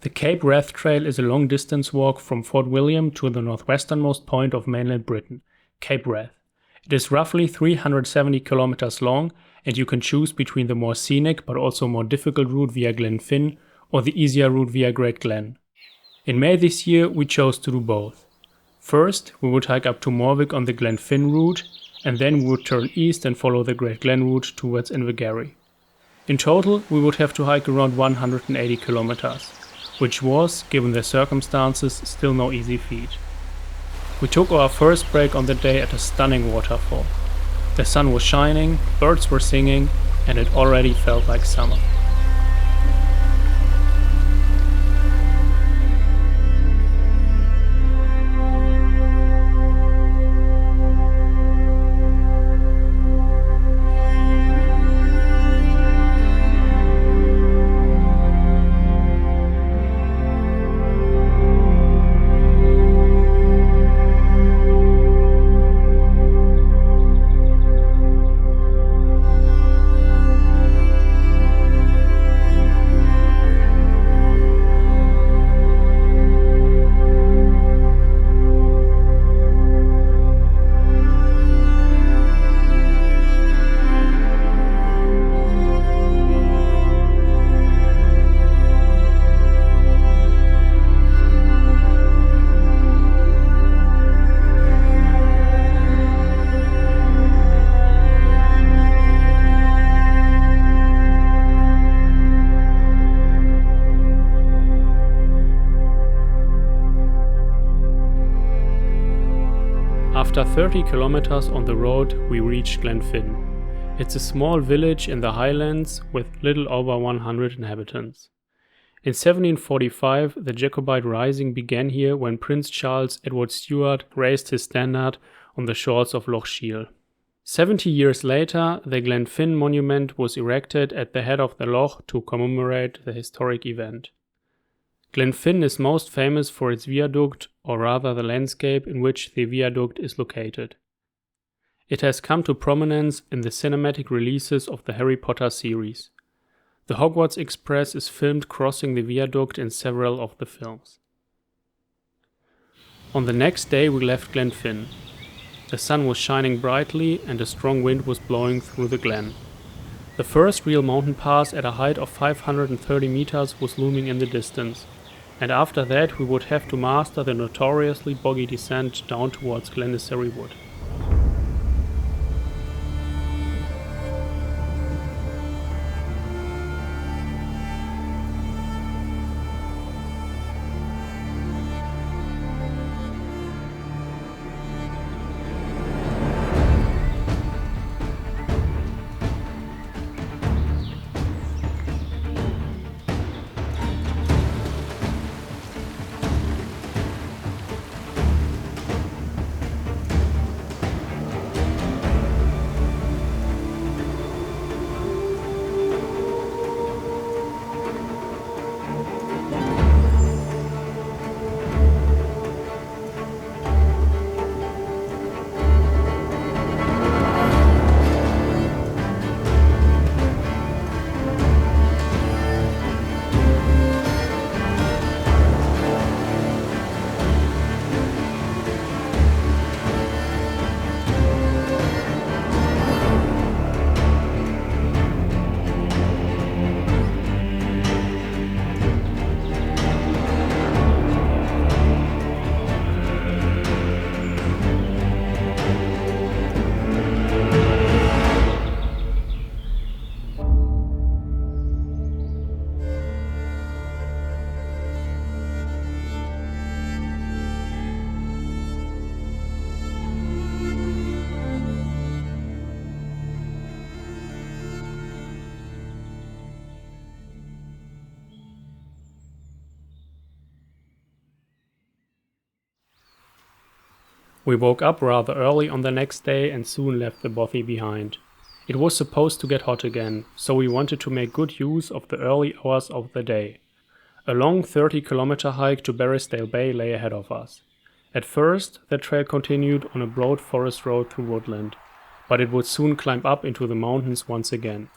The Cape Wrath Trail is a long-distance walk from Fort William to the northwesternmost point of mainland Britain, Cape Wrath. It is roughly 370 kilometers long, and you can choose between the more scenic but also more difficult route via Glenfinnan or the easier route via Great Glen. In May this year, we chose to do both. First, we would hike up to Morvich on the Glenfinnan route, and then we would turn east and follow the Great Glen route towards Invergarry. In total, we would have to hike around 180 kilometers, which was, given the circumstances, still no easy feat. We took our first break on the day at a stunning waterfall. The sun was shining, birds were singing, and it already felt like summer. After 30 kilometers on the road, we reached Glenfinnan. It's a small village in the highlands with little over 100 inhabitants. In 1745, the Jacobite Rising began here when Prince Charles Edward Stuart raised his standard on the shores of Loch Shiel. 70 years later, the Glenfinnan monument was erected at the head of the loch to commemorate the historic event. Glenfinnan is most famous for its viaduct, or rather the landscape in which the viaduct is located. It has come to prominence in the cinematic releases of the Harry Potter series. The Hogwarts Express is filmed crossing the viaduct in several of the films. On the next day we left Glenfinnan. The sun was shining brightly and a strong wind was blowing through the glen. The first real mountain pass at a height of 530 meters was looming in the distance, and after that we would have to master the notoriously boggy descent down towards Glenisary Wood. We woke up rather early on the next day and soon left the bothy behind. It was supposed to get hot again, so we wanted to make good use of the early hours of the day. A long 30-kilometer hike to Barrisdale Bay lay ahead of us. At first, the trail continued on a broad forest road through woodland, but it would soon climb up into the mountains once again.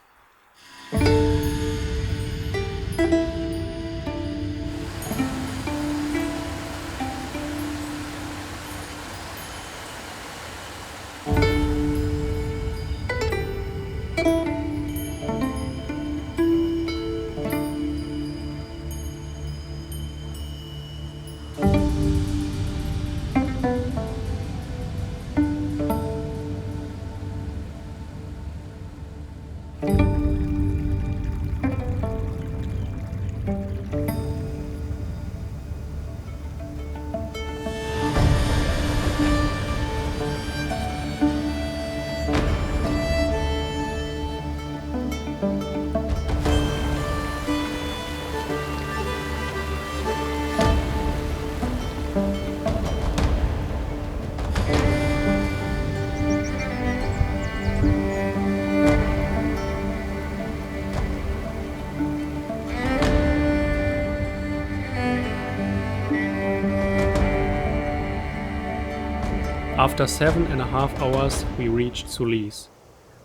After 7.5 hours, we reached Solis.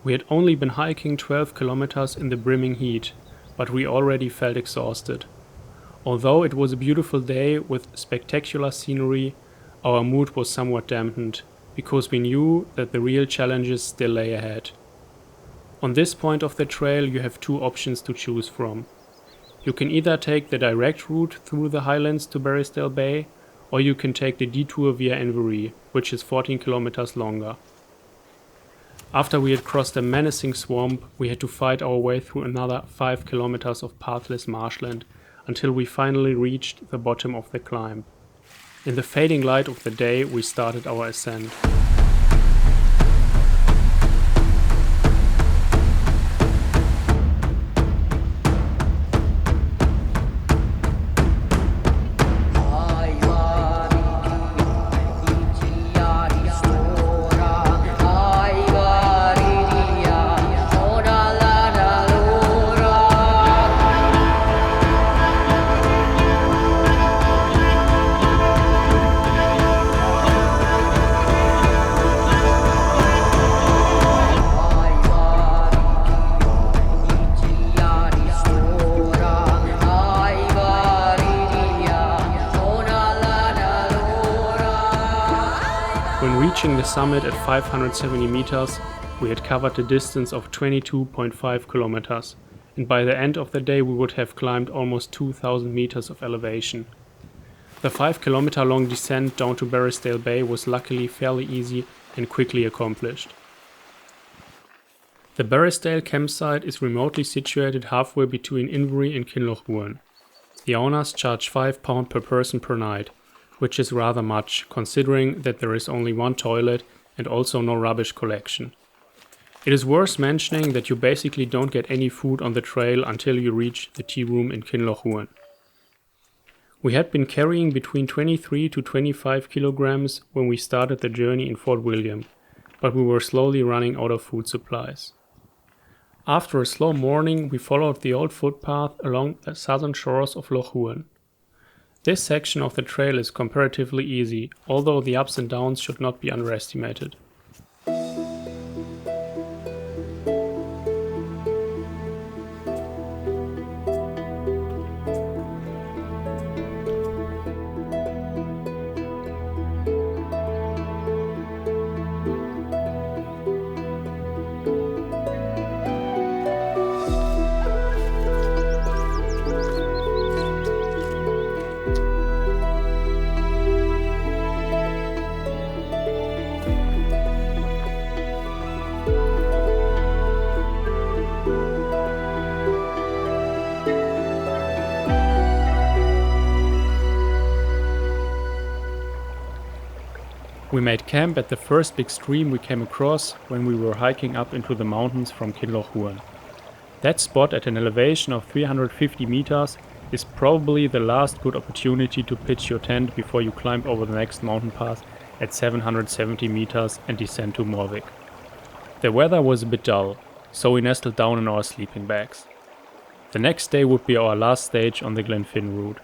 We had only been hiking 12 kilometers in the brimming heat, but we already felt exhausted. Although it was a beautiful day with spectacular scenery, our mood was somewhat dampened, because we knew that the real challenges still lay ahead. On this point of the trail, you have two options to choose from. You can either take the direct route through the highlands to Barrisdale Bay, or you can take the detour via Inverie, which is 14 kilometers longer. After we had crossed a menacing swamp, we had to fight our way through another 5 kilometers of pathless marshland until we finally reached the bottom of the climb. In the fading light of the day, we started our ascent. When reaching the summit at 570 meters, we had covered a distance of 22.5 kilometers, and by the end of the day we would have climbed almost 2,000 meters of elevation. The 5-kilometer long descent down to Barrisdale Bay was luckily fairly easy and quickly accomplished. The Barrisdale campsite is remotely situated halfway between Inverie and Kinlochhuan. The owners charge £5 per person per night, which is rather much, considering that there is only one toilet and also no rubbish collection. It is worth mentioning that you basically don't get any food on the trail until you reach the tea room in Kinlochhuan. We had been carrying between 23 to 25 kilograms when we started the journey in Fort William, but we were slowly running out of food supplies. After a slow morning, we followed the old footpath along the southern shores of Loch Huon. This section of the trail is comparatively easy, although the ups and downs should not be underestimated. We made camp at the first big stream we came across when we were hiking up into the mountains from Kinlochhuan. That spot at an elevation of 350 meters is probably the last good opportunity to pitch your tent before you climb over the next mountain pass at 770 meters and descend to Morvich. The weather was a bit dull, so we nestled down in our sleeping bags. The next day would be our last stage on the Glenfinnan route.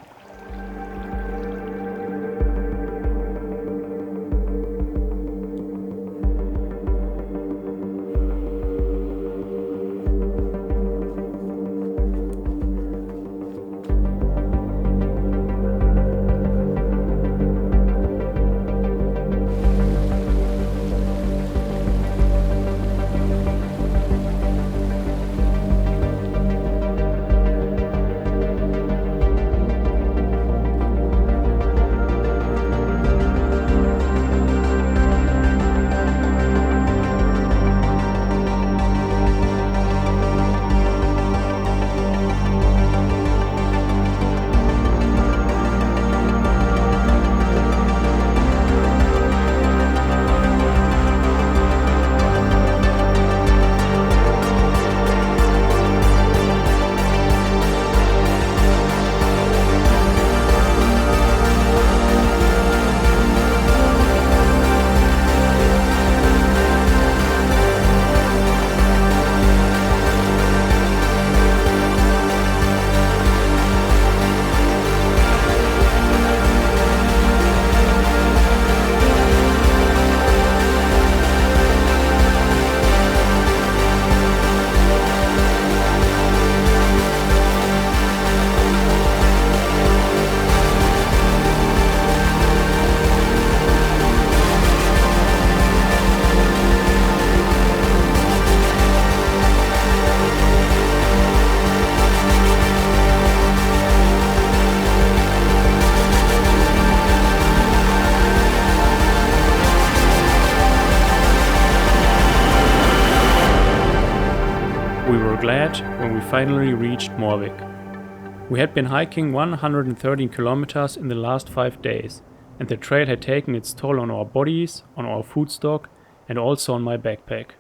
We were glad when we finally reached Morvich. We had been hiking 113 kilometers in the last 5 days, and the trail had taken its toll on our bodies, on our food stock, and also on my backpack.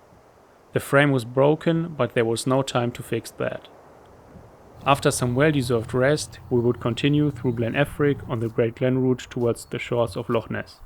The frame was broken, but there was no time to fix that. After some well-deserved rest, we would continue through Glen Effric on the Great Glen route towards the shores of Loch Ness.